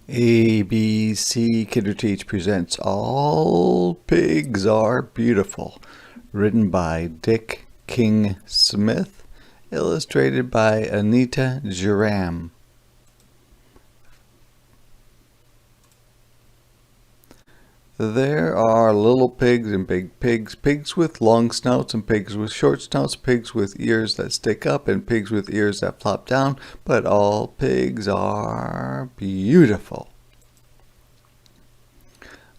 ABC Kidder Teach presents All Pigs Are Beautiful, written by Dick King Smith, illustrated by Anita Jaram. There are little pigs and big pigs, pigs with long snouts and pigs with short snouts, pigs with ears that stick up and pigs with ears that flop down, but all pigs are beautiful.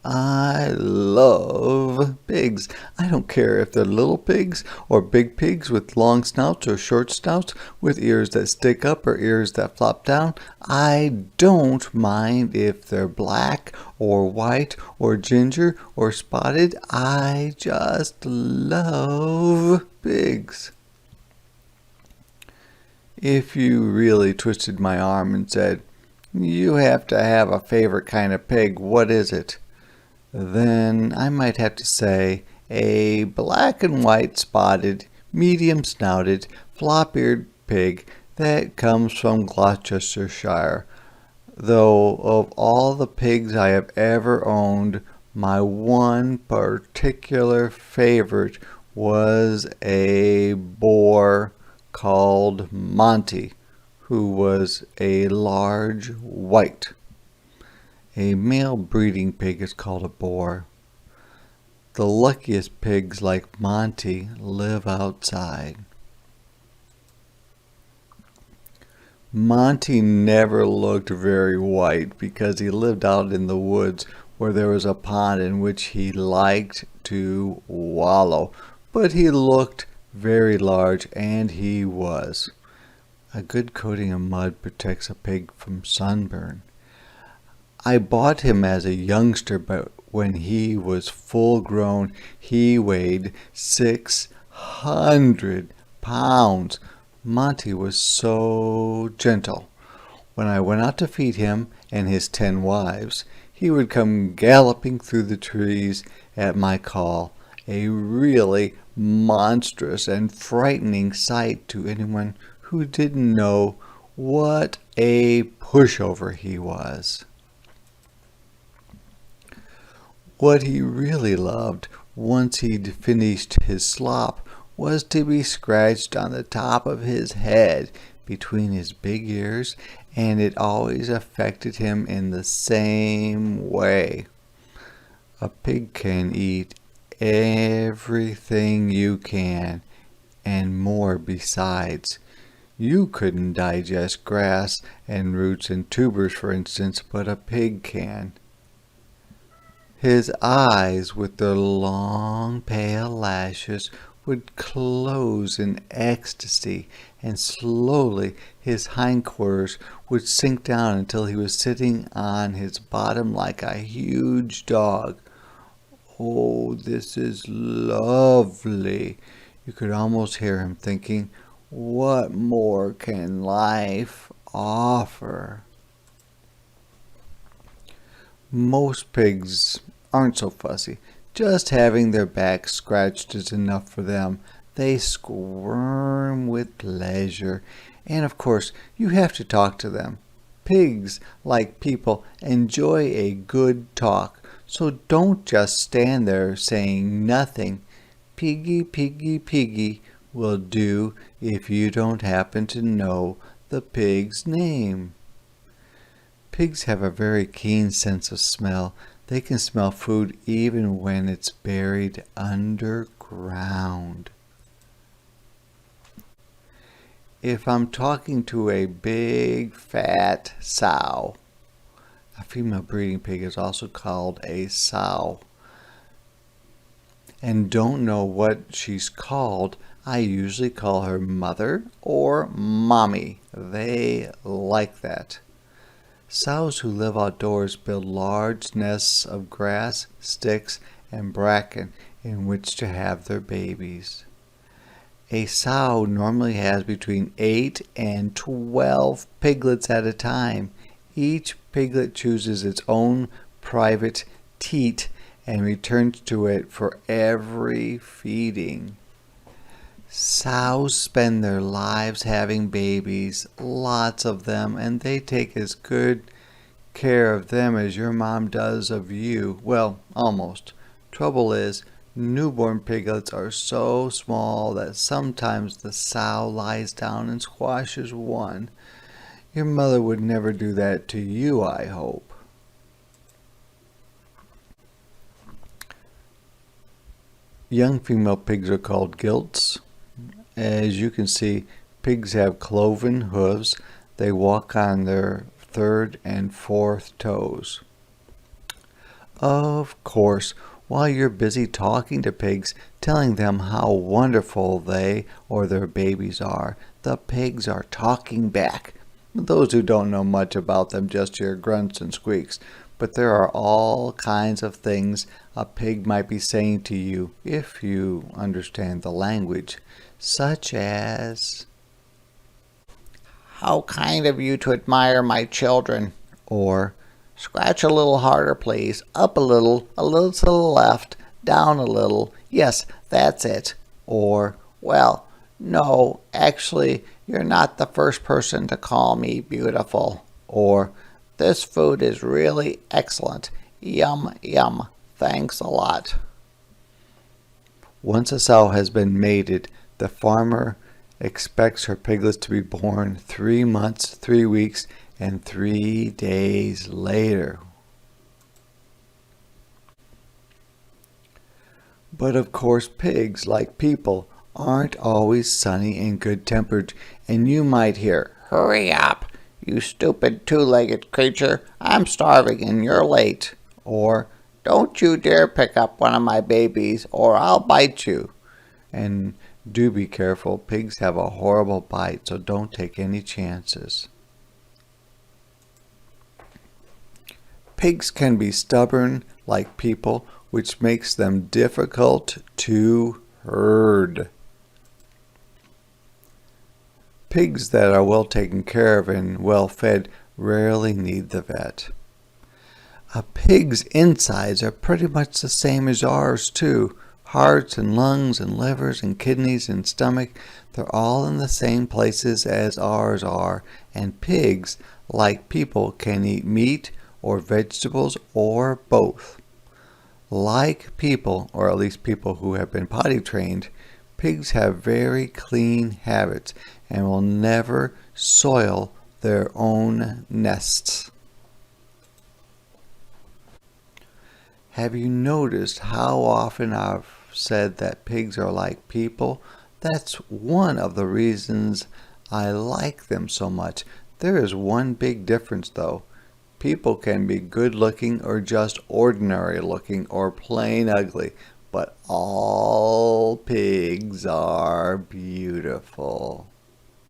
I love pigs. I don't care if they're little pigs or big pigs with long snouts or short snouts, with ears that stick up or ears that flop down. I don't mind if they're black or white or ginger or spotted. I just love pigs. If you really twisted my arm and said, "You have to have a favorite kind of pig, what is it?" then I might have to say a black and white spotted, medium snouted, flop-eared pig that comes from Gloucestershire. Though of all the pigs I have ever owned, my one particular favorite was a boar called Monty, who was a large white. A male breeding pig is called a boar. The luckiest pigs like Monty live outside. Monty never looked very white because he lived out in the woods where there was a pond in which he liked to wallow, but he looked very large, and he was. A good coating of mud protects a pig from sunburn. I bought him as a youngster, but when he was full grown, he weighed 600 pounds. Monty was so gentle. When I went out to feed him and his 10 wives, he would come galloping through the trees at my call, a really monstrous and frightening sight to anyone who didn't know what a pushover he was. What he really loved, once he'd finished his slop, was to be scratched on the top of his head between his big ears, and it always affected him in the same way. A pig can eat everything you can, and more besides. You couldn't digest grass and roots and tubers, for instance, but a pig can. His eyes, with their long pale lashes, would close in ecstasy, and slowly his hindquarters would sink down until he was sitting on his bottom like a huge dog. Oh, this is lovely. You could almost hear him thinking, what more can life offer? Most pigs aren't so fussy. Just having their backs scratched is enough for them. They squirm with pleasure. And of course, you have to talk to them. Pigs, like people, enjoy a good talk. So don't just stand there saying nothing. Piggy, piggy, piggy will do if you don't happen to know the pig's name. Pigs have a very keen sense of smell. They can smell food even when it's buried underground. If I'm talking to a big fat sow, a female breeding pig is also called a sow, and don't know what she's called, I usually call her mother or mommy. They like that. Sows who live outdoors build large nests of grass, sticks, and bracken in which to have their babies. A sow normally has between 8 and 12 piglets at a time. Each piglet chooses its own private teat and returns to it for every feeding. Sows spend their lives having babies, lots of them, and they take as good care of them as your mom does of you. Well, almost. Trouble is, newborn piglets are so small that sometimes the sow lies down and squashes one. Your mother would never do that to you, I hope. Young female pigs are called gilts. As you can see, pigs have cloven hooves. They walk on their third and fourth toes. Of course, while you're busy talking to pigs, telling them how wonderful they or their babies are, the pigs are talking back. Those who don't know much about them just hear grunts and squeaks, but there are all kinds of things a pig might be saying to you if you understand the language, such as, "How kind of you to admire my children," or "Scratch a little harder, please, up a little to the left, down a little, yes, that's it," or, "Well, no, actually, you're not the first person to call me beautiful," or, "This food is really excellent, yum, yum, thanks a lot." Once a sow has been mated, the farmer expects her piglets to be born 3 months, 3 weeks, and 3 days later. But of course, pigs, like people, aren't always sunny and good-tempered, and you might hear, "Hurry up, you stupid two-legged creature, I'm starving and you're late," or "Don't you dare pick up one of my babies or I'll bite you." And do be careful, pigs have a horrible bite, so don't take any chances. Pigs can be stubborn like people, which makes them difficult to herd. Pigs that are well taken care of and well fed rarely need the vet. A pig's insides are pretty much the same as ours too. Hearts and lungs and livers and kidneys and stomach, they're all in the same places as ours are, and pigs, like people, can eat meat or vegetables or both. Like people, or at least people who have been potty trained, pigs have very clean habits and will never soil their own nests. Have you noticed how often I've said that pigs are like people? That's one of the reasons I like them so much. There is one big difference though. People can be good looking or just ordinary looking or plain ugly, but all pigs are beautiful.